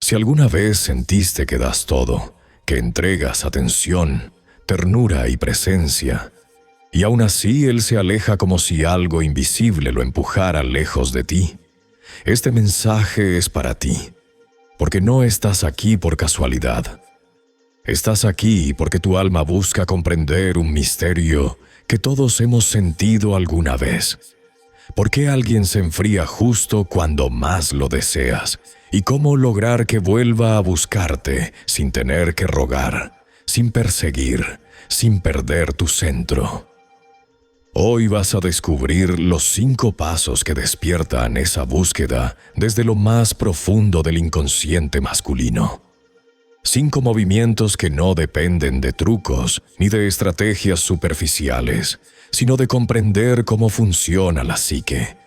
Si alguna vez sentiste que das todo, que entregas atención, ternura y presencia, y aún así Él se aleja como si algo invisible lo empujara lejos de ti, este mensaje es para ti, porque no estás aquí por casualidad. Estás aquí porque tu alma busca comprender un misterio que todos hemos sentido alguna vez. ¿Por qué alguien se enfría justo cuando más lo deseas? ¿Y cómo lograr que vuelva a buscarte sin tener que rogar, sin perseguir, sin perder tu centro? Hoy vas a descubrir los 5 pasos que despiertan esa búsqueda desde lo más profundo del inconsciente masculino. 5 movimientos que no dependen de trucos ni de estrategias superficiales, sino de comprender cómo funciona la psique,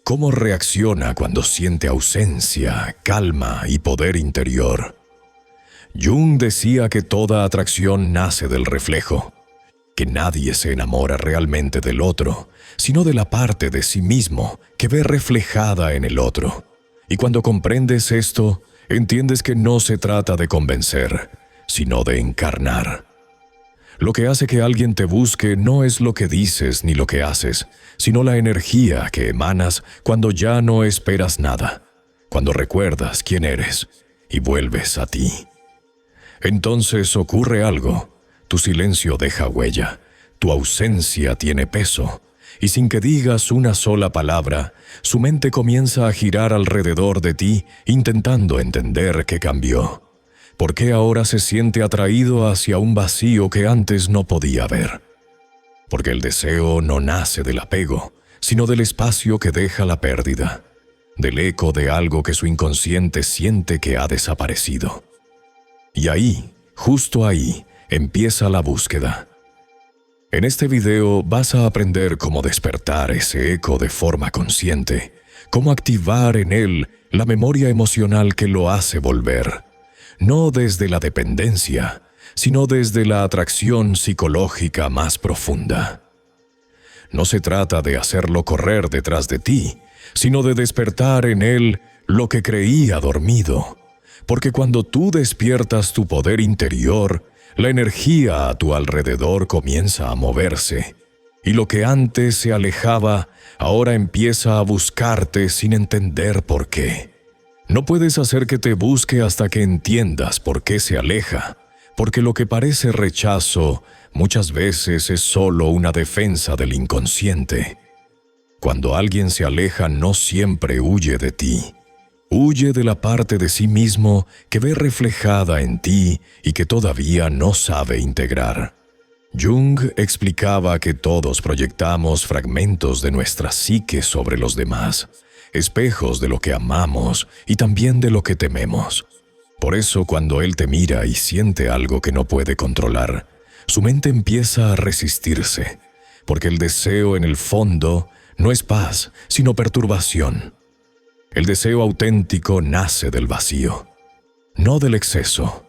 cómo reacciona cuando siente ausencia, calma y poder interior. Jung decía que toda atracción nace del reflejo, que nadie se enamora realmente del otro, sino de la parte de sí mismo que ve reflejada en el otro. Y cuando comprendes esto, entiendes que no se trata de convencer, sino de encarnar. Lo que hace que alguien te busque no es lo que dices ni lo que haces, sino la energía que emanas cuando ya no esperas nada, cuando recuerdas quién eres y vuelves a ti. Entonces ocurre algo. Tu silencio deja huella, tu ausencia tiene peso, y sin que digas una sola palabra, su mente comienza a girar alrededor de ti, intentando entender qué cambió. ¿Por qué ahora se siente atraído hacia un vacío que antes no podía ver? Porque el deseo no nace del apego, sino del espacio que deja la pérdida, del eco de algo que su inconsciente siente que ha desaparecido. Y ahí, justo ahí, empieza la búsqueda. En este video vas a aprender cómo despertar ese eco de forma consciente, cómo activar en él la memoria emocional que lo hace volver, no desde la dependencia, sino desde la atracción psicológica más profunda. No se trata de hacerlo correr detrás de ti, sino de despertar en él lo que creía dormido, porque cuando tú despiertas tu poder interior, la energía a tu alrededor comienza a moverse, y lo que antes se alejaba, ahora empieza a buscarte sin entender por qué. No puedes hacer que te busque hasta que entiendas por qué se aleja, porque lo que parece rechazo muchas veces es solo una defensa del inconsciente. Cuando alguien se aleja, no siempre huye de ti. Huye de la parte de sí mismo que ve reflejada en ti y que todavía no sabe integrar. Jung explicaba que todos proyectamos fragmentos de nuestra psique sobre los demás, espejos de lo que amamos y también de lo que tememos. Por eso, cuando él te mira y siente algo que no puede controlar, su mente empieza a resistirse, porque el deseo en el fondo no es paz, sino perturbación. El deseo auténtico nace del vacío, no del exceso.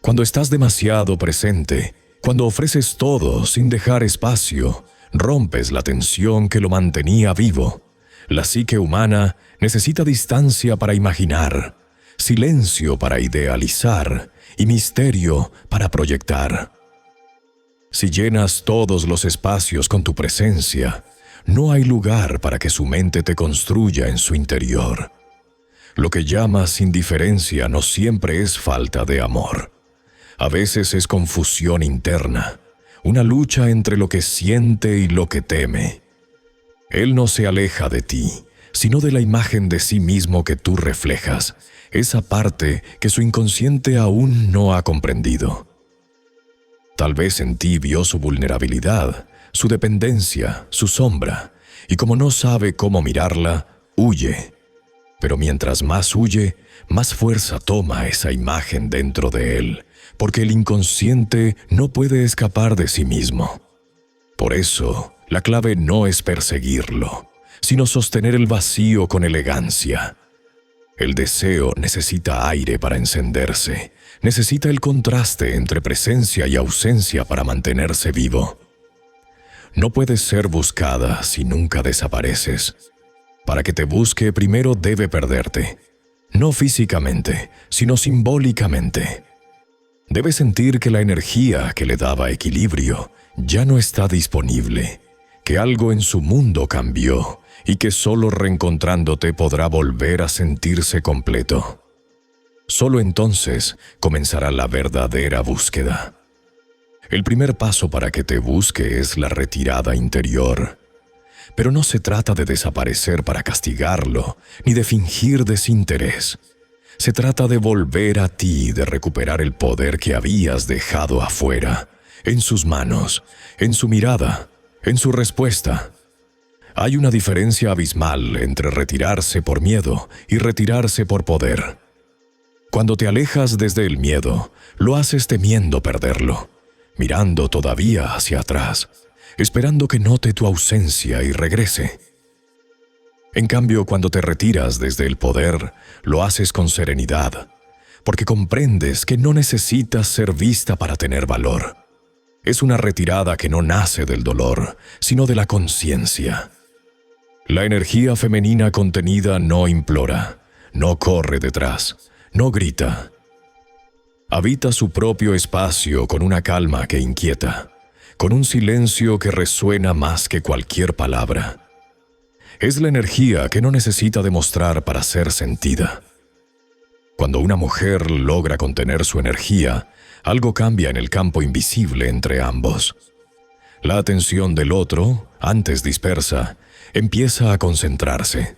Cuando estás demasiado presente, cuando ofreces todo sin dejar espacio, rompes la tensión que lo mantenía vivo. La psique humana necesita distancia para imaginar, silencio para idealizar y misterio para proyectar. Si llenas todos los espacios con tu presencia, no hay lugar para que su mente te construya en su interior. Lo que llamas indiferencia no siempre es falta de amor. A veces es confusión interna, una lucha entre lo que siente y lo que teme. Él no se aleja de ti, sino de la imagen de sí mismo que tú reflejas, esa parte que su inconsciente aún no ha comprendido. Tal vez en ti vio su vulnerabilidad, su dependencia, su sombra, y como no sabe cómo mirarla, huye. Pero mientras más huye, más fuerza toma esa imagen dentro de él, porque el inconsciente no puede escapar de sí mismo. Por eso, la clave no es perseguirlo, sino sostener el vacío con elegancia. El deseo necesita aire para encenderse, necesita el contraste entre presencia y ausencia para mantenerse vivo. No puedes ser buscada si nunca desapareces. Para que te busque, primero debe perderte. no físicamente, sino simbólicamente. Debes sentir que la energía que le daba equilibrio ya no está disponible, que algo en su mundo cambió y que solo reencontrándote podrá volver a sentirse completo. Solo entonces comenzará la verdadera búsqueda. El primer paso para que te busque es la retirada interior. Pero no se trata de desaparecer para castigarlo, ni de fingir desinterés. Se trata de volver a ti, de recuperar el poder que habías dejado afuera, en sus manos, en su mirada, en su respuesta. Hay una diferencia abismal entre retirarse por miedo y retirarse por poder. Cuando te alejas desde el miedo, lo haces temiendo perderlo, mirando todavía hacia atrás, esperando que note tu ausencia y regrese. En cambio, cuando te retiras desde el poder, lo haces con serenidad, porque comprendes que no necesitas ser vista para tener valor. Es una retirada que no nace del dolor, sino de la conciencia. La energía femenina contenida no implora, no corre detrás, no grita. Habita su propio espacio con una calma que inquieta, con un silencio que resuena más que cualquier palabra. Es la energía que no necesita demostrar para ser sentida. Cuando una mujer logra contener su energía, algo cambia en el campo invisible entre ambos. La atención del otro, antes dispersa, empieza a concentrarse.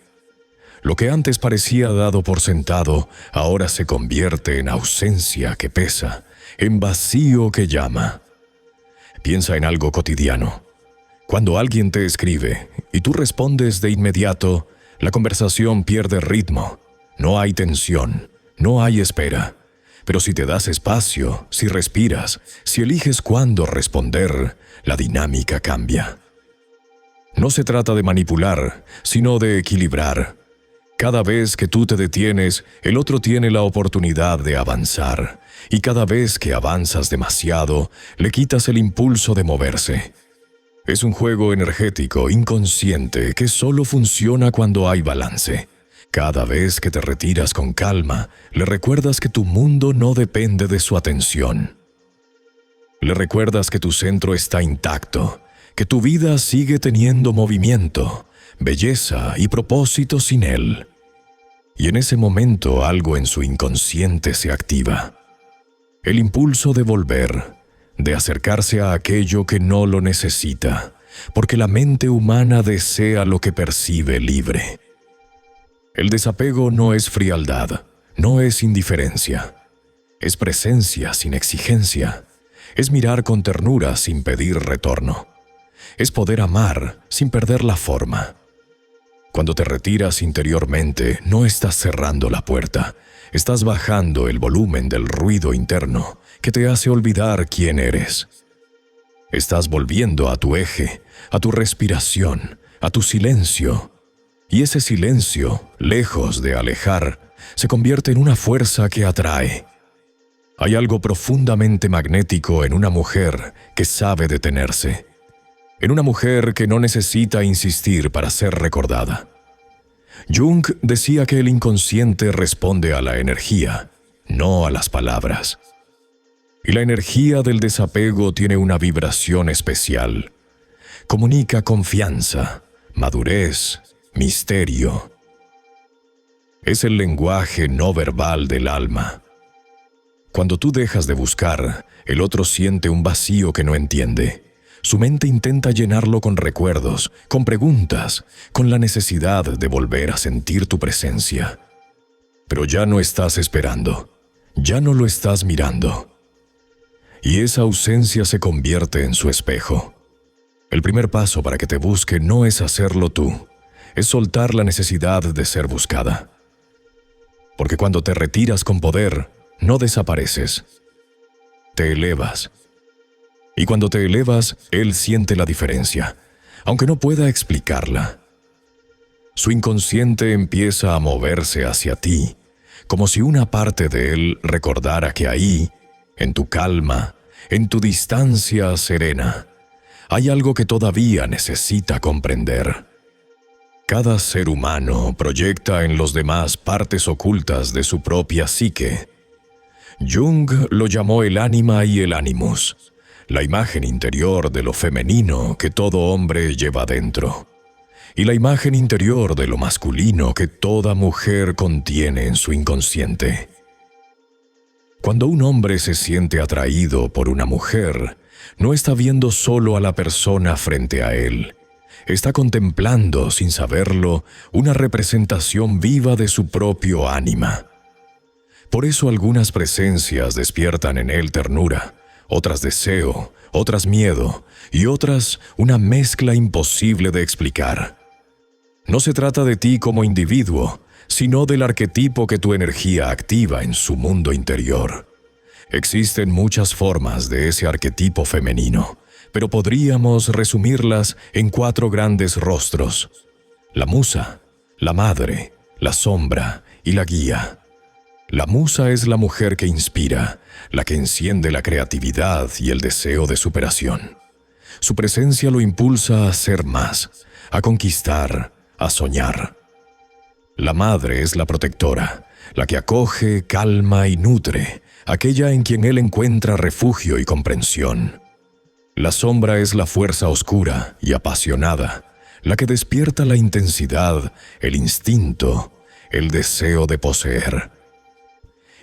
Lo que antes parecía dado por sentado, ahora se convierte en ausencia que pesa, en vacío que llama. Piensa en algo cotidiano. Cuando alguien te escribe y tú respondes de inmediato, la conversación pierde ritmo. No hay tensión, no hay espera. Pero si te das espacio, si respiras, si eliges cuándo responder, la dinámica cambia. No se trata de manipular, sino de equilibrar. Cada vez que tú te detienes, el otro tiene la oportunidad de avanzar, y cada vez que avanzas demasiado, le quitas el impulso de moverse. Es un juego energético, inconsciente, que solo funciona cuando hay balance. Cada vez que te retiras con calma, le recuerdas que tu mundo no depende de su atención. Le recuerdas que tu centro está intacto, que tu vida sigue teniendo movimiento, belleza y propósito sin él. Y en ese momento algo en su inconsciente se activa. El impulso de volver, de acercarse a aquello que no lo necesita, porque la mente humana desea lo que percibe libre. El desapego no es frialdad, no es indiferencia. Es presencia sin exigencia. Es mirar con ternura sin pedir retorno. Es poder amar sin perder la forma. Cuando te retiras interiormente, no estás cerrando la puerta. Estás bajando el volumen del ruido interno que te hace olvidar quién eres. Estás volviendo a tu eje, a tu respiración, a tu silencio. Y ese silencio, lejos de alejar, se convierte en una fuerza que atrae. Hay algo profundamente magnético en una mujer que sabe detenerse. En una mujer que no necesita insistir para ser recordada. Jung decía que el inconsciente responde a la energía, no a las palabras. Y la energía del desapego tiene una vibración especial. Comunica confianza, madurez, misterio. Es el lenguaje no verbal del alma. Cuando tú dejas de buscar, el otro siente un vacío que no entiende. Su mente intenta llenarlo con recuerdos, con preguntas, con la necesidad de volver a sentir tu presencia. Pero ya no estás esperando, ya no lo estás mirando. Y esa ausencia se convierte en su espejo. El primer paso para que te busque no es hacerlo tú, es soltar la necesidad de ser buscada. Porque cuando te retiras con poder, no desapareces, te elevas. Y cuando te elevas, él siente la diferencia, aunque no pueda explicarla. Su inconsciente empieza a moverse hacia ti, como si una parte de él recordara que ahí, en tu calma, en tu distancia serena, hay algo que todavía necesita comprender. Cada ser humano proyecta en los demás partes ocultas de su propia psique. Jung lo llamó el ánima y el animus, la imagen interior de lo femenino que todo hombre lleva dentro, y la imagen interior de lo masculino que toda mujer contiene en su inconsciente. Cuando un hombre se siente atraído por una mujer, no está viendo solo a la persona frente a él. Está contemplando, sin saberlo, una representación viva de su propio ánima. Por eso algunas presencias despiertan en él ternura, otras deseo, otras miedo y otras una mezcla imposible de explicar. No se trata de ti como individuo, sino del arquetipo que tu energía activa en su mundo interior. Existen muchas formas de ese arquetipo femenino, pero podríamos resumirlas en 4 grandes rostros: la musa, la madre, la sombra y la guía. La musa es la mujer que inspira, la que enciende la creatividad y el deseo de superación. Su presencia lo impulsa a ser más, a conquistar, a soñar. La madre es la protectora, la que acoge, calma y nutre, aquella en quien él encuentra refugio y comprensión. La sombra es la fuerza oscura y apasionada, la que despierta la intensidad, el instinto, el deseo de poseer.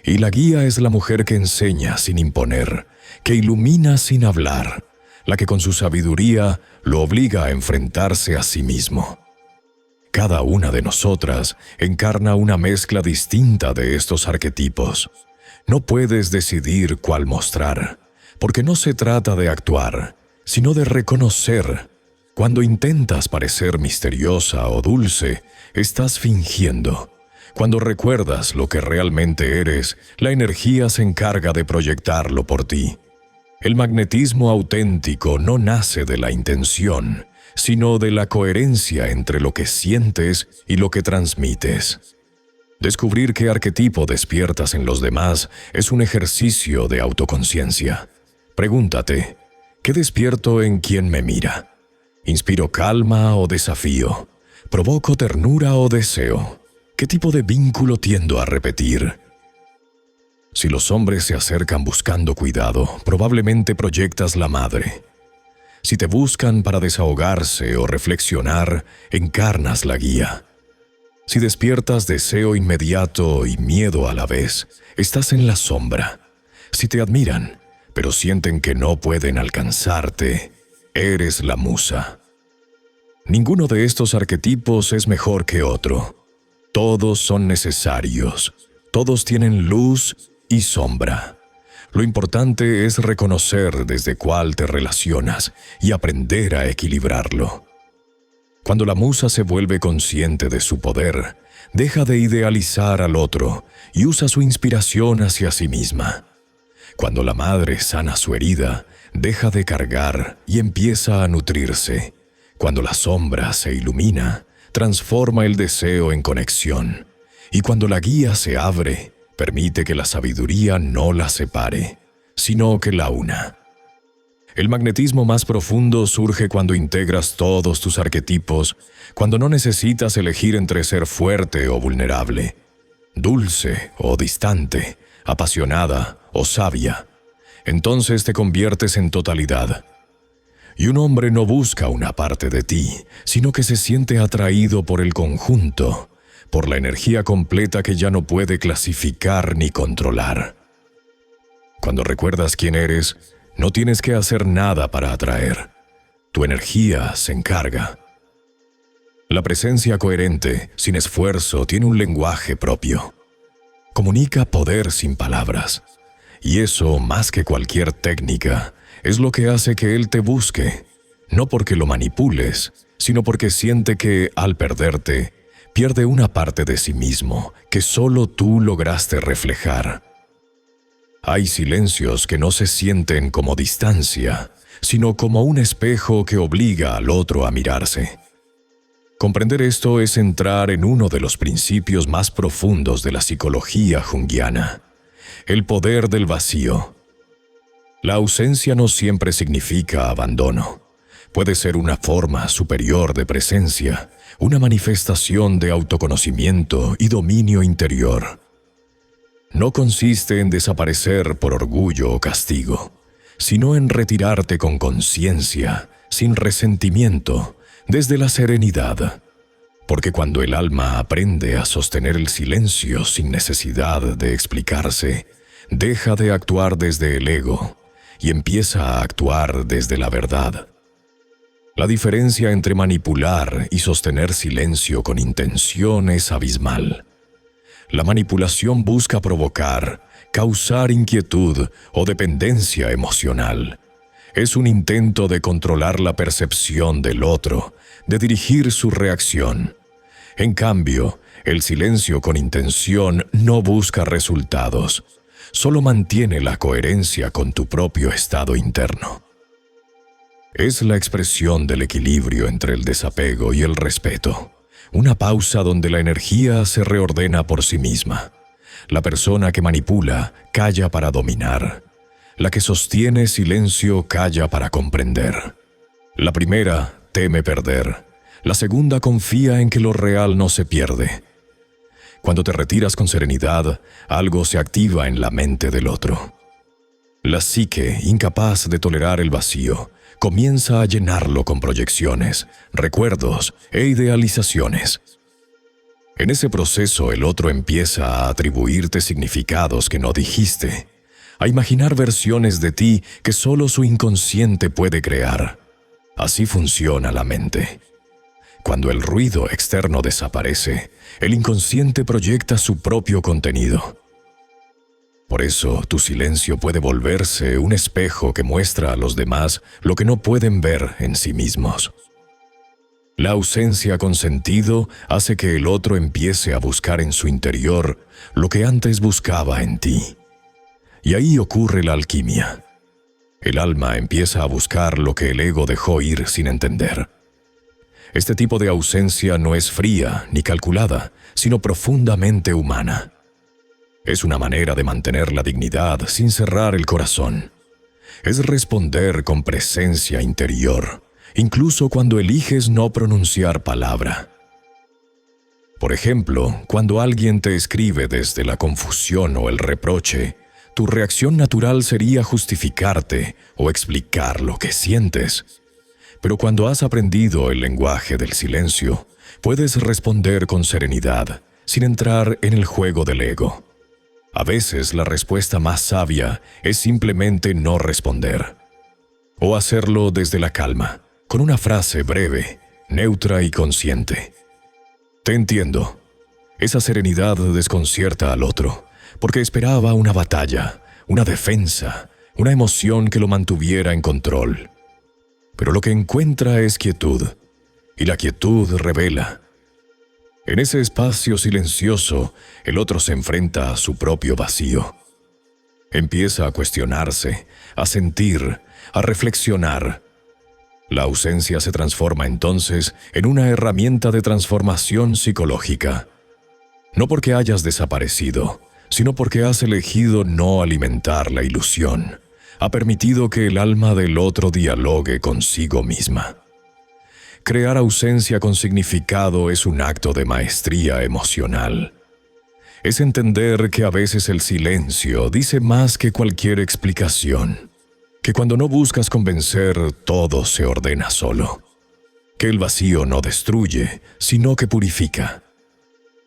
Y la guía es la mujer que enseña sin imponer, que ilumina sin hablar, la que con su sabiduría lo obliga a enfrentarse a sí mismo. Cada una de nosotras encarna una mezcla distinta de estos arquetipos. No puedes decidir cuál mostrar, porque no se trata de actuar, sino de reconocer. Cuando intentas parecer misteriosa o dulce, estás fingiendo. Cuando recuerdas lo que realmente eres, la energía se encarga de proyectarlo por ti. El magnetismo auténtico no nace de la intención, sino de la coherencia entre lo que sientes y lo que transmites. Descubrir qué arquetipo despiertas en los demás es un ejercicio de autoconciencia. Pregúntate, ¿qué despierto en quien me mira? ¿Inspiro calma o desafío? ¿Provoco ternura o deseo? ¿Qué tipo de vínculo tiendo a repetir? Si los hombres se acercan buscando cuidado, probablemente proyectas la madre. Si te buscan para desahogarse o reflexionar, encarnas la guía. Si despiertas deseo inmediato y miedo a la vez, estás en la sombra. Si te admiran, pero sienten que no pueden alcanzarte, eres la musa. Ninguno de estos arquetipos es mejor que otro. Todos son necesarios. Todos tienen luz y sombra. Lo importante es reconocer desde cuál te relacionas y aprender a equilibrarlo. Cuando la musa se vuelve consciente de su poder, deja de idealizar al otro y usa su inspiración hacia sí misma. Cuando la madre sana su herida, deja de cargar y empieza a nutrirse. Cuando la sombra se ilumina, transforma el deseo en conexión. Y cuando la guía se abre, permite que la sabiduría no la separe, sino que la una. El magnetismo más profundo surge cuando integras todos tus arquetipos, cuando no necesitas elegir entre ser fuerte o vulnerable, dulce o distante, apasionada o sabia. Entonces te conviertes en totalidad. Y un hombre no busca una parte de ti, sino que se siente atraído por el conjunto, por la energía completa que ya no puede clasificar ni controlar. Cuando recuerdas quién eres, no tienes que hacer nada para atraer. Tu energía se encarga. La presencia coherente, sin esfuerzo, tiene un lenguaje propio. Comunica poder sin palabras. Y eso, más que cualquier técnica, es lo que hace que él te busque, no porque lo manipules, sino porque siente que, al perderte, pierde una parte de sí mismo que solo tú lograste reflejar. Hay silencios que no se sienten como distancia, sino como un espejo que obliga al otro a mirarse. Comprender esto es entrar en uno de los principios más profundos de la psicología junguiana, el poder del vacío. La ausencia no siempre significa abandono. Puede ser una forma superior de presencia, una manifestación de autoconocimiento y dominio interior. No consiste en desaparecer por orgullo o castigo, sino en retirarte con conciencia, sin resentimiento, desde la serenidad. Porque cuando el alma aprende a sostener el silencio sin necesidad de explicarse, deja de actuar desde el ego y empieza a actuar desde la verdad. La diferencia entre manipular y sostener silencio con intención es abismal. La manipulación busca provocar, causar inquietud o dependencia emocional. Es un intento de controlar la percepción del otro, de dirigir su reacción. En cambio, el silencio con intención no busca resultados, solo mantiene la coherencia con tu propio estado interno. Es la expresión del equilibrio entre el desapego y el respeto, una pausa donde la energía se reordena por sí misma. La persona que manipula calla para dominar. La que sostiene silencio calla para comprender. La primera teme perder. La segunda confía en que lo real no se pierde. Cuando te retiras con serenidad, algo se activa en la mente del otro. La psique, incapaz de tolerar el vacío, comienza a llenarlo con proyecciones, recuerdos e idealizaciones. En ese proceso el otro empieza a atribuirte significados que no dijiste, a imaginar versiones de ti que solo su inconsciente puede crear. Así funciona la mente. Cuando el ruido externo desaparece, el inconsciente proyecta su propio contenido. Por eso, tu silencio puede volverse un espejo que muestra a los demás lo que no pueden ver en sí mismos. La ausencia con sentido hace que el otro empiece a buscar en su interior lo que antes buscaba en ti. Y ahí ocurre la alquimia. El alma empieza a buscar lo que el ego dejó ir sin entender. Este tipo de ausencia no es fría ni calculada, sino profundamente humana. Es una manera de mantener la dignidad sin cerrar el corazón. Es responder con presencia interior, incluso cuando eliges no pronunciar palabra. Por ejemplo, cuando alguien te escribe desde la confusión o el reproche, tu reacción natural sería justificarte o explicar lo que sientes. Pero cuando has aprendido el lenguaje del silencio, puedes responder con serenidad, sin entrar en el juego del ego. A veces la respuesta más sabia es simplemente no responder. O hacerlo desde la calma, con una frase breve, neutra y consciente. Te entiendo. Esa serenidad desconcierta al otro, porque esperaba una batalla, una defensa, una emoción que lo mantuviera en control. Pero lo que encuentra es quietud, y la quietud revela. En ese espacio silencioso, el otro se enfrenta a su propio vacío. Empieza a cuestionarse, a sentir, a reflexionar. La ausencia se transforma entonces en una herramienta de transformación psicológica. No porque hayas desaparecido, sino porque has elegido no alimentar la ilusión. Ha permitido que el alma del otro dialogue consigo misma. Crear ausencia con significado es un acto de maestría emocional. Es entender que a veces el silencio dice más que cualquier explicación, que cuando no buscas convencer, todo se ordena solo, que el vacío no destruye, sino que purifica.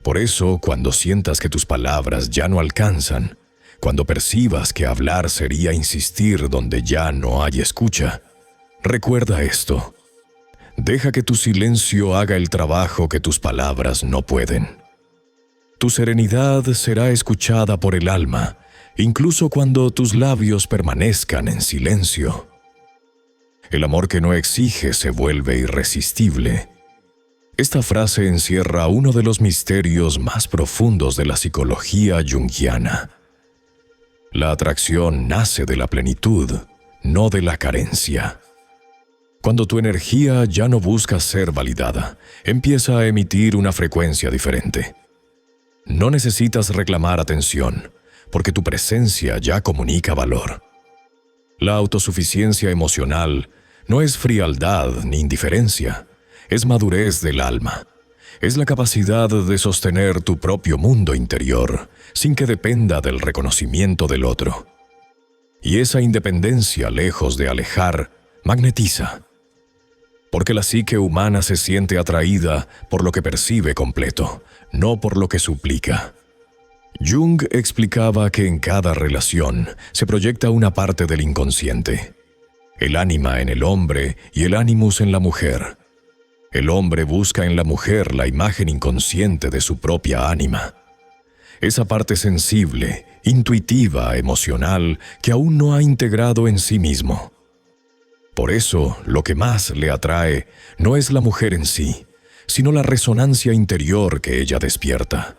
Por eso, cuando sientas que tus palabras ya no alcanzan, cuando percibas que hablar sería insistir donde ya no hay escucha, recuerda esto. Deja que tu silencio haga el trabajo que tus palabras no pueden. Tu serenidad será escuchada por el alma, incluso cuando tus labios permanezcan en silencio. El amor que no exige se vuelve irresistible. Esta frase encierra uno de los misterios más profundos de la psicología junguiana. La atracción nace de la plenitud, no de la carencia. Cuando tu energía ya no busca ser validada, empieza a emitir una frecuencia diferente. No necesitas reclamar atención, porque tu presencia ya comunica valor. La autosuficiencia emocional no es frialdad ni indiferencia, es madurez del alma. Es la capacidad de sostener tu propio mundo interior sin que dependa del reconocimiento del otro. Y esa independencia, lejos de alejar, magnetiza. Porque la psique humana se siente atraída por lo que percibe completo, no por lo que suplica. Jung explicaba que en cada relación se proyecta una parte del inconsciente. El ánima en el hombre y el ánimus en la mujer. El hombre busca en la mujer la imagen inconsciente de su propia ánima. Esa parte sensible, intuitiva, emocional, que aún no ha integrado en sí mismo. Por eso, lo que más le atrae no es la mujer en sí, sino la resonancia interior que ella despierta.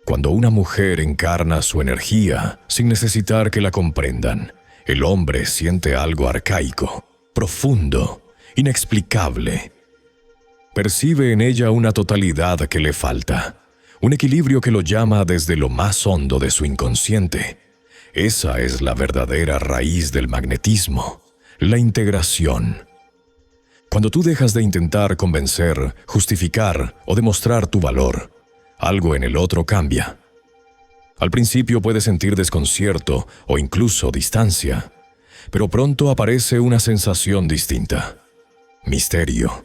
Cuando una mujer encarna su energía sin necesitar que la comprendan, el hombre siente algo arcaico, profundo, inexplicable. Percibe en ella una totalidad que le falta, un equilibrio que lo llama desde lo más hondo de su inconsciente. Esa es la verdadera raíz del magnetismo, la integración. Cuando tú dejas de intentar convencer, justificar o demostrar tu valor, algo en el otro cambia. Al principio puedes sentir desconcierto o incluso distancia, pero pronto aparece una sensación distinta. Misterio.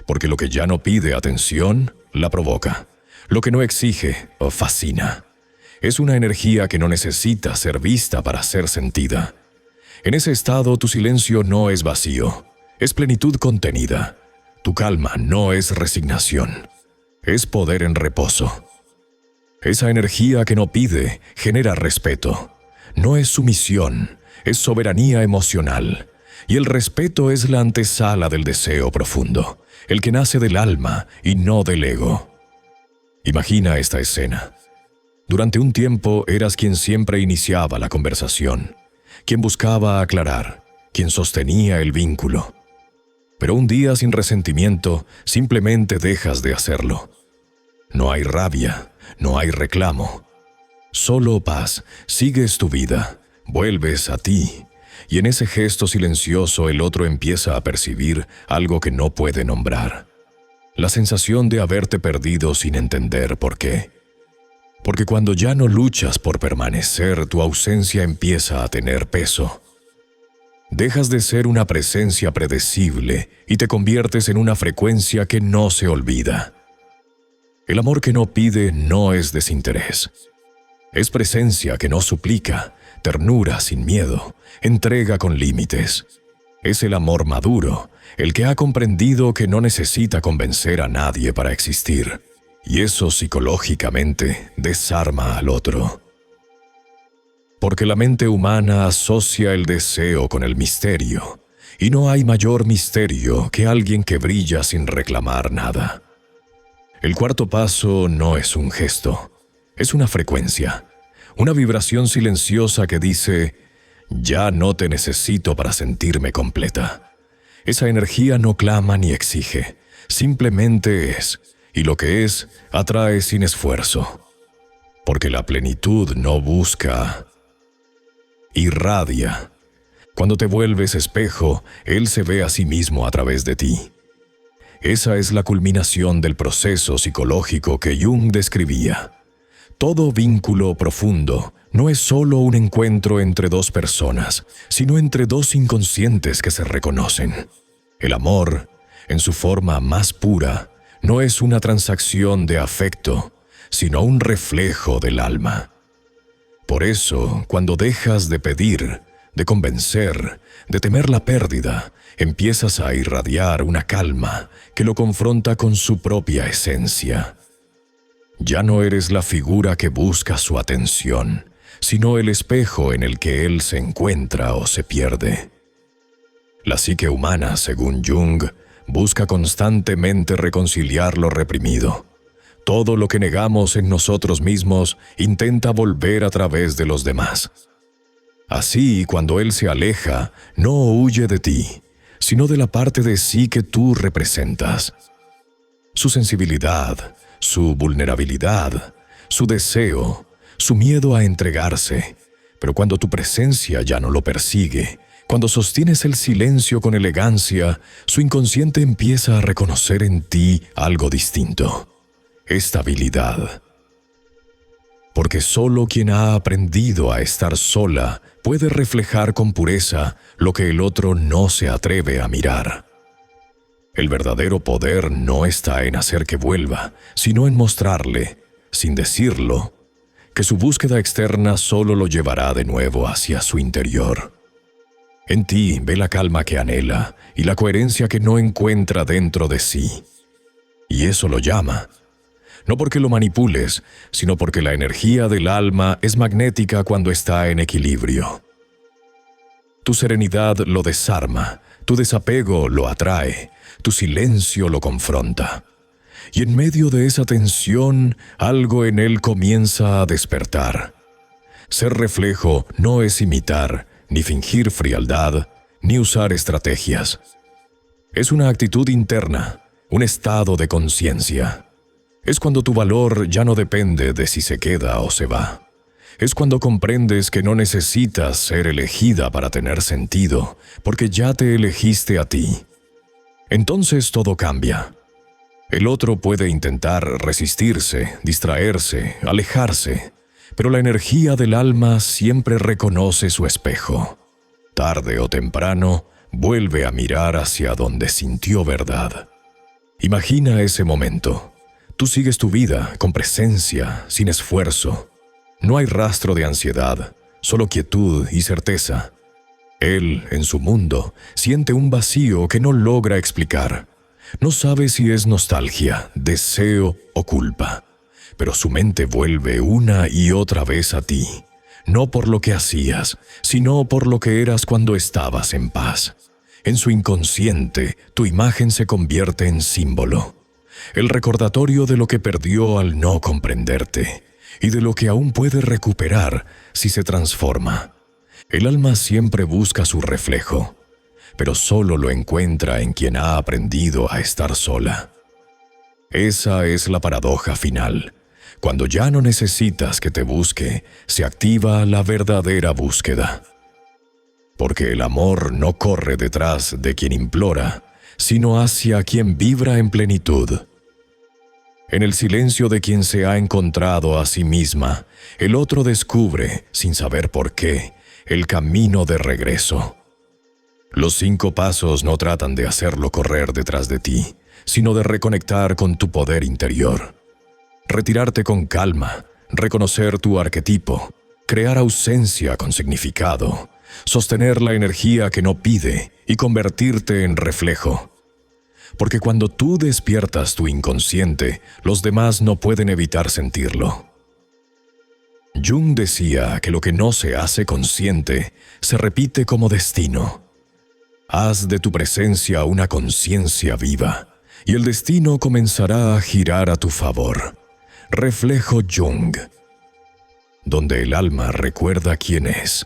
Porque lo que ya no pide atención, la provoca. Lo que no exige, fascina. Es una energía que no necesita ser vista para ser sentida. En ese estado tu silencio no es vacío, es plenitud contenida. Tu calma no es resignación, es poder en reposo. Esa energía que no pide genera respeto. No es sumisión, es soberanía emocional. Y el respeto es la antesala del deseo profundo, el que nace del alma y no del ego. Imagina esta escena. Durante un tiempo eras quien siempre iniciaba la conversación, quien buscaba aclarar, quien sostenía el vínculo. Pero un día sin resentimiento, simplemente dejas de hacerlo. No hay rabia, no hay reclamo. Solo paz, sigues tu vida, vuelves a ti. Y en ese gesto silencioso el otro empieza a percibir algo que no puede nombrar. La sensación de haberte perdido sin entender por qué. Porque cuando ya no luchas por permanecer, tu ausencia empieza a tener peso. Dejas de ser una presencia predecible y te conviertes en una frecuencia que no se olvida. El amor que no pide no es desinterés. Es presencia que no suplica, ternura sin miedo, entrega con límites. Es el amor maduro, el que ha comprendido que no necesita convencer a nadie para existir. Y eso psicológicamente desarma al otro. Porque la mente humana asocia el deseo con el misterio, y no hay mayor misterio que alguien que brilla sin reclamar nada. El cuarto paso no es un gesto, es una frecuencia, una vibración silenciosa que dice: ya no te necesito para sentirme completa. Esa energía no clama ni exige, simplemente es, y lo que es, atrae sin esfuerzo. Porque la plenitud no busca, irradia. Cuando te vuelves espejo, Él se ve a sí mismo a través de ti. Esa es la culminación del proceso psicológico que Jung describía. Todo vínculo profundo no es solo un encuentro entre dos personas, sino entre dos inconscientes que se reconocen. El amor, en su forma más pura, no es una transacción de afecto, sino un reflejo del alma. Por eso, cuando dejas de pedir, de convencer, de temer la pérdida, empiezas a irradiar una calma que lo confronta con su propia esencia. Ya no eres la figura que busca su atención, sino el espejo en el que él se encuentra o se pierde. La psique humana, según Jung, busca constantemente reconciliar lo reprimido. Todo lo que negamos en nosotros mismos intenta volver a través de los demás. Así, cuando él se aleja, no huye de ti, sino de la parte de sí que tú representas. Su sensibilidad, su vulnerabilidad, su deseo, su miedo a entregarse. Pero cuando tu presencia ya no lo persigue, Cuando sostienes el silencio con elegancia, su inconsciente empieza a reconocer en ti algo distinto: estabilidad. Porque solo quien ha aprendido a estar sola puede reflejar con pureza lo que el otro no se atreve a mirar. El verdadero poder no está en hacer que vuelva, sino en mostrarle, sin decirlo, que su búsqueda externa solo lo llevará de nuevo hacia su interior. En ti ve la calma que anhela y la coherencia que no encuentra dentro de sí. Y eso lo llama. No porque lo manipules, sino porque la energía del alma es magnética cuando está en equilibrio. Tu serenidad lo desarma, tu desapego lo atrae, tu silencio lo confronta. Y en medio de esa tensión, algo en él comienza a despertar. Ser reflejo no es imitar, ni fingir frialdad, ni usar estrategias. Es una actitud interna, un estado de conciencia. Es cuando tu valor ya no depende de si se queda o se va. Es cuando comprendes que no necesitas ser elegida para tener sentido, porque ya te elegiste a ti. Entonces todo cambia. El otro puede intentar resistirse, distraerse, alejarse, pero la energía del alma siempre reconoce su espejo. Tarde o temprano, vuelve a mirar hacia donde sintió verdad. Imagina ese momento. Tú sigues tu vida con presencia, sin esfuerzo. No hay rastro de ansiedad, solo quietud y certeza. Él, en su mundo, siente un vacío que no logra explicar. No sabe si es nostalgia, deseo o culpa. Pero su mente vuelve una y otra vez a ti, no por lo que hacías, sino por lo que eras cuando estabas en paz. En su inconsciente, tu imagen se convierte en símbolo, el recordatorio de lo que perdió al no comprenderte, y de lo que aún puede recuperar si se transforma. El alma siempre busca su reflejo, pero solo lo encuentra en quien ha aprendido a estar sola. Esa es la paradoja final. Cuando ya no necesitas que te busque, se activa la verdadera búsqueda. Porque el amor no corre detrás de quien implora, sino hacia quien vibra en plenitud. En el silencio de quien se ha encontrado a sí misma, el otro descubre, sin saber por qué, el camino de regreso. Los 5 pasos no tratan de hacerlo correr detrás de ti, sino de reconectar con tu poder interior. Retirarte con calma, reconocer tu arquetipo, crear ausencia con significado, sostener la energía que no pide y convertirte en reflejo. Porque cuando tú despiertas tu inconsciente, los demás no pueden evitar sentirlo. Jung decía que lo que no se hace consciente se repite como destino. Haz de tu presencia una conciencia viva, y el destino comenzará a girar a tu favor. Reflejo Jung, donde el alma recuerda quién es